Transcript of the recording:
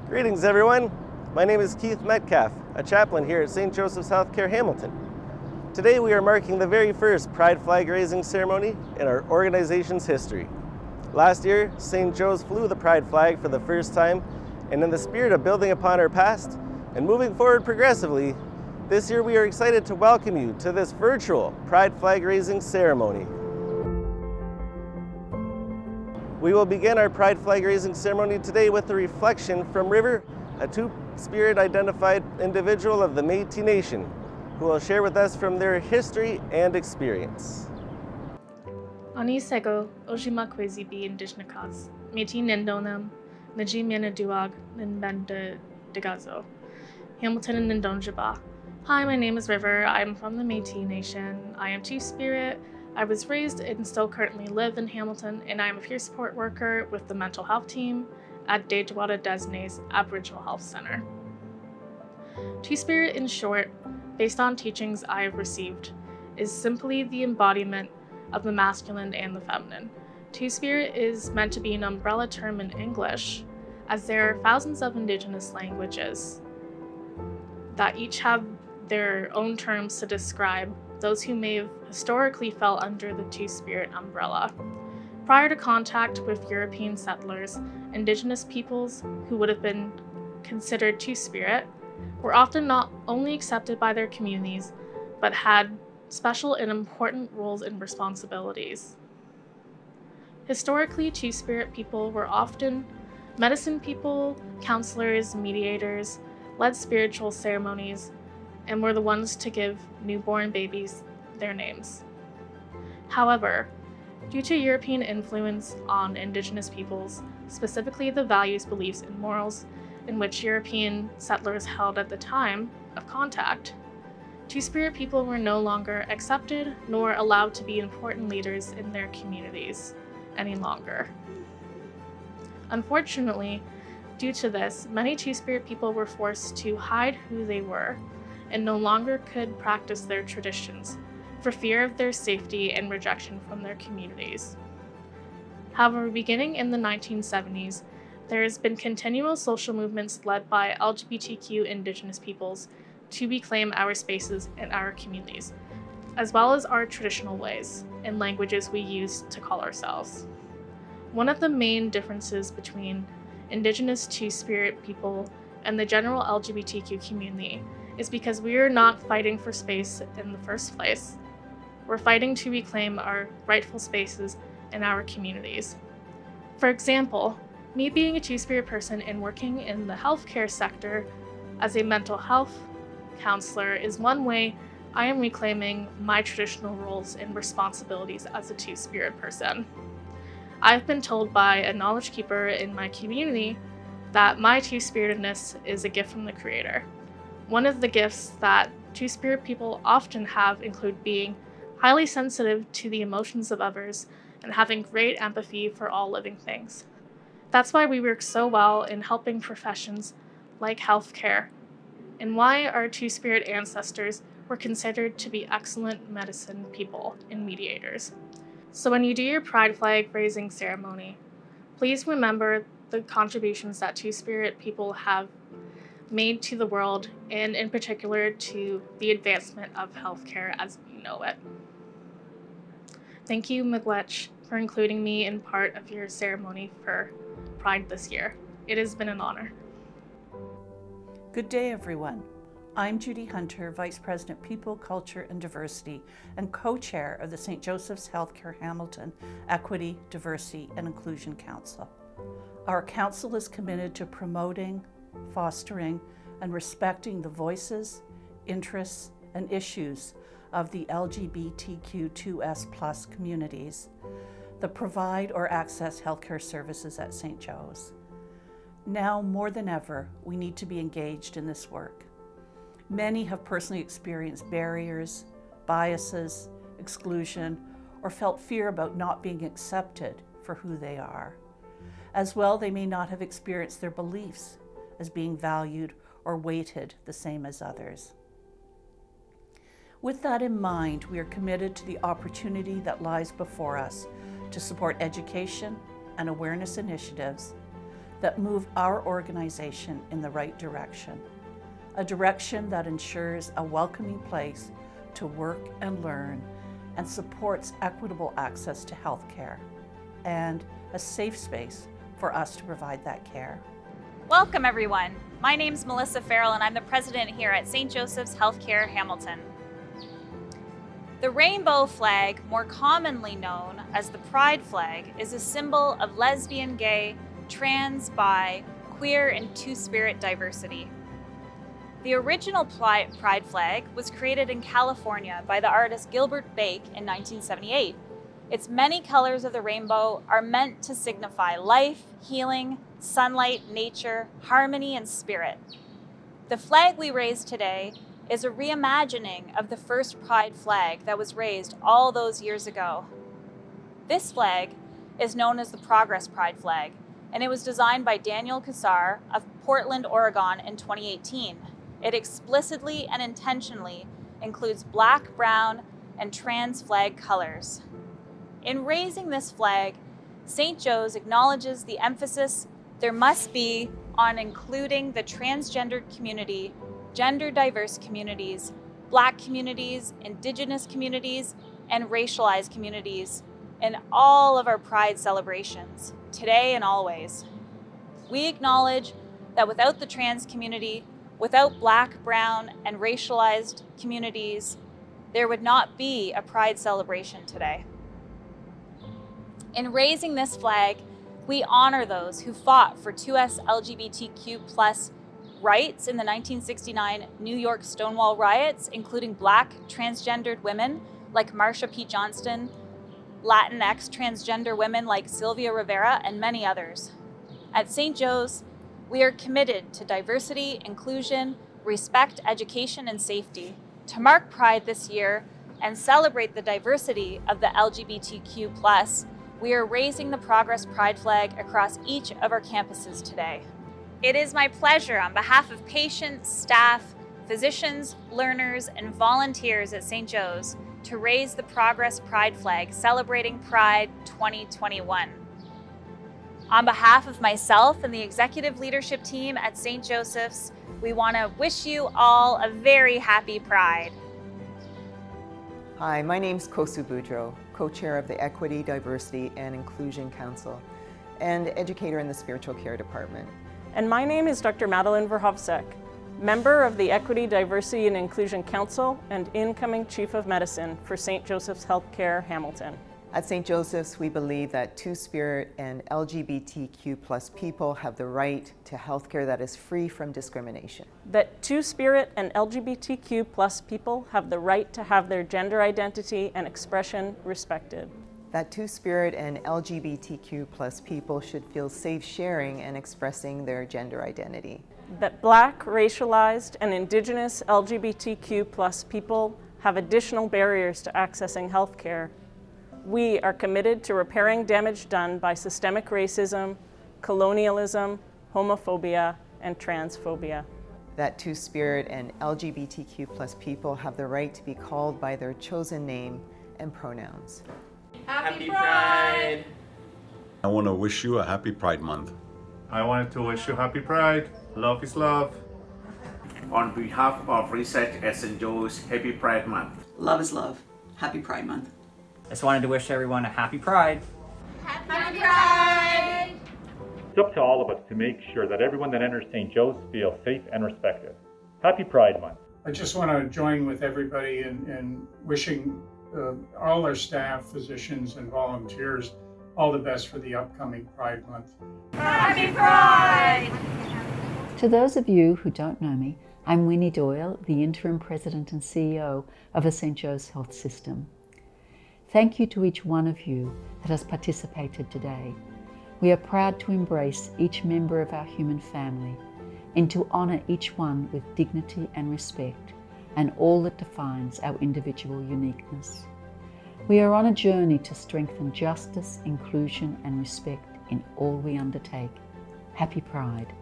Greetings, everyone. My name is Keith Metcalf, a chaplain here at St. Joseph's Healthcare Hamilton. Today we are marking the very first Pride flag raising ceremony in our organization's history. Last year, St. Joe's flew the Pride flag for the first time, and in the spirit of building upon our past and moving forward progressively, this year we are excited to welcome you to this virtual Pride flag raising ceremony. We will begin our Pride flag raising ceremony today with a reflection from River, a Two-Spirit identified individual of the Métis Nation, who will share with us from their history and experience. Ani sego ojima kwezi bi indigenous Métis Nindonam Naji Duag Ninbenda Degazo Hamilton Nindonjaba. Hi, my name is River. I'm from the Métis Nation. I am Two-Spirit. I was raised and still currently live in Hamilton, and I am a peer support worker with the mental health team at Dejawada Desne's Aboriginal Health Center. Two-Spirit, in short, based on teachings I have received, is simply the embodiment of the masculine and the feminine. Two-Spirit is meant to be an umbrella term in English, as there are thousands of Indigenous languages that each have their own terms to describe those who may have historically fell under the Two-Spirit umbrella. Prior to contact with European settlers, Indigenous peoples who would have been considered Two-Spirit were often not only accepted by their communities, but had special and important roles and responsibilities. Historically, Two-Spirit people were often medicine people, counselors, mediators, led spiritual ceremonies, and were the ones to give newborn babies their names. However, due to European influence on Indigenous peoples, specifically the values, beliefs, and morals in which European settlers held at the time of contact, Two-Spirit people were no longer accepted nor allowed to be important leaders in their communities any longer. Unfortunately, due to this, many Two-Spirit people were forced to hide who they were and no longer could practice their traditions for fear of their safety and rejection from their communities. However, beginning in the 1970s, there has been continual social movements led by LGBTQ Indigenous peoples to reclaim our spaces and our communities, as well as our traditional ways and languages we use to call ourselves. One of the main differences between Indigenous Two-Spirit people and the general LGBTQ community is because we are not fighting for space in the first place. We're fighting to reclaim our rightful spaces in our communities. For example, me being a Two-Spirit person and working in the healthcare sector as a mental health counselor is one way I am reclaiming my traditional roles and responsibilities as a Two-Spirit person. I've been told by a knowledge keeper in my community that my Two-Spiritedness is a gift from the Creator. One of the gifts that Two-Spirit people often have include being highly sensitive to the emotions of others and having great empathy for all living things. That's why we work so well in helping professions like healthcare, and why our Two-Spirit ancestors were considered to be excellent medicine people and mediators. So when you do your Pride flag raising ceremony, please remember the contributions that Two-Spirit people have made to the world, and in particular to the advancement of healthcare as we know it. Thank you, Miigwech, for including me in part of your ceremony for Pride this year. It has been an honor. Good day, everyone. I'm Judy Hunter, Vice President, People, Culture, and Diversity, and co-chair of the St. Joseph's Healthcare Hamilton Equity, Diversity, and Inclusion Council. Our council is committed to promoting, fostering, and respecting the voices, interests, and issues of the LGBTQ2S+ communities that provide or access healthcare services at St. Joe's. Now more than ever, we need to be engaged in this work. Many have personally experienced barriers, biases, exclusion, or felt fear about not being accepted for who they are. As well, they may not have experienced their beliefs as being valued or weighted the same as others. With that in mind, we are committed to the opportunity that lies before us to support education and awareness initiatives that move our organization in the right direction, a direction that ensures a welcoming place to work and learn and supports equitable access to health care and a safe space for us to provide that care. Welcome everyone. My name's Melissa Farrell and I'm the president here at St. Joseph's Healthcare Hamilton. The rainbow flag, more commonly known as the Pride flag, is a symbol of lesbian, gay, trans, bi, queer, and two-spirit diversity. The original Pride flag was created in California by the artist Gilbert Bake in 1978. Its many colors of the rainbow are meant to signify life, healing, sunlight, nature, harmony, and spirit. The flag we raise today is a reimagining of the first Pride flag that was raised all those years ago. This flag is known as the Progress Pride flag, and it was designed by Daniel Cassar of Portland, Oregon in 2018. It explicitly and intentionally includes black, brown, and trans flag colors. In raising this flag, St. Joe's acknowledges the emphasis there must be on including the transgendered community, gender diverse communities, Black communities, Indigenous communities, and racialized communities in all of our Pride celebrations, today and always. We acknowledge that without the trans community, without Black, brown, and racialized communities, there would not be a Pride celebration today. In raising this flag, we honor those who fought for 2S LGBTQ+ rights in the 1969 New York Stonewall riots, including Black transgendered women like Marsha P. Johnston, Latinx transgender women like Sylvia Rivera, and many others. At St. Joe's, we are committed to diversity, inclusion, respect, education, and safety. To mark Pride this year and celebrate the diversity of the LGBTQ+, we are raising the Progress Pride flag across each of our campuses today. It is my pleasure on behalf of patients, staff, physicians, learners, and volunteers at St. Joe's to raise the Progress Pride flag celebrating Pride 2021. On behalf of myself and the executive leadership team at St. Joseph's, we want to wish you all a very happy Pride. Hi, my name's Kosu Boudreau, co-chair of the Equity, Diversity, and Inclusion Council and educator in the Spiritual Care Department. And my name is Dr. Madeline Verhovsek, member of the Equity, Diversity, and Inclusion Council and incoming Chief of Medicine for St. Joseph's Healthcare Hamilton. At St. Joseph's, we believe that Two-Spirit and LGBTQ+ people have the right to healthcare that is free from discrimination. That Two-Spirit and LGBTQ+ people have the right to have their gender identity and expression respected. That Two-Spirit and LGBTQ+ people should feel safe sharing and expressing their gender identity. That Black, racialized, and Indigenous LGBTQ+ people have additional barriers to accessing healthcare. We are committed to repairing damage done by systemic racism, colonialism, homophobia, and transphobia. That Two-Spirit and LGBTQ+ people have the right to be called by their chosen name and pronouns. Happy Pride! I want to wish you a happy Pride Month. I wanted to wish you happy Pride. Love is love. On behalf of Research at St. Joe's, happy Pride Month. Love is love. Happy Pride Month. I just wanted to wish everyone a happy Pride. Happy Pride! It's up to all of us to make sure that everyone that enters St. Joe's feels safe and respected. Happy Pride Month. I just want to join with everybody in wishing all our staff, physicians, and volunteers all the best for the upcoming Pride Month. Happy Pride! To those of you who don't know me, I'm Winnie Doyle, the Interim President and CEO of the St. Joe's Health System. Thank you to each one of you that has participated today. We are proud to embrace each member of our human family and to honour each one with dignity and respect and all that defines our individual uniqueness. We are on a journey to strengthen justice, inclusion and respect in all we undertake. Happy Pride.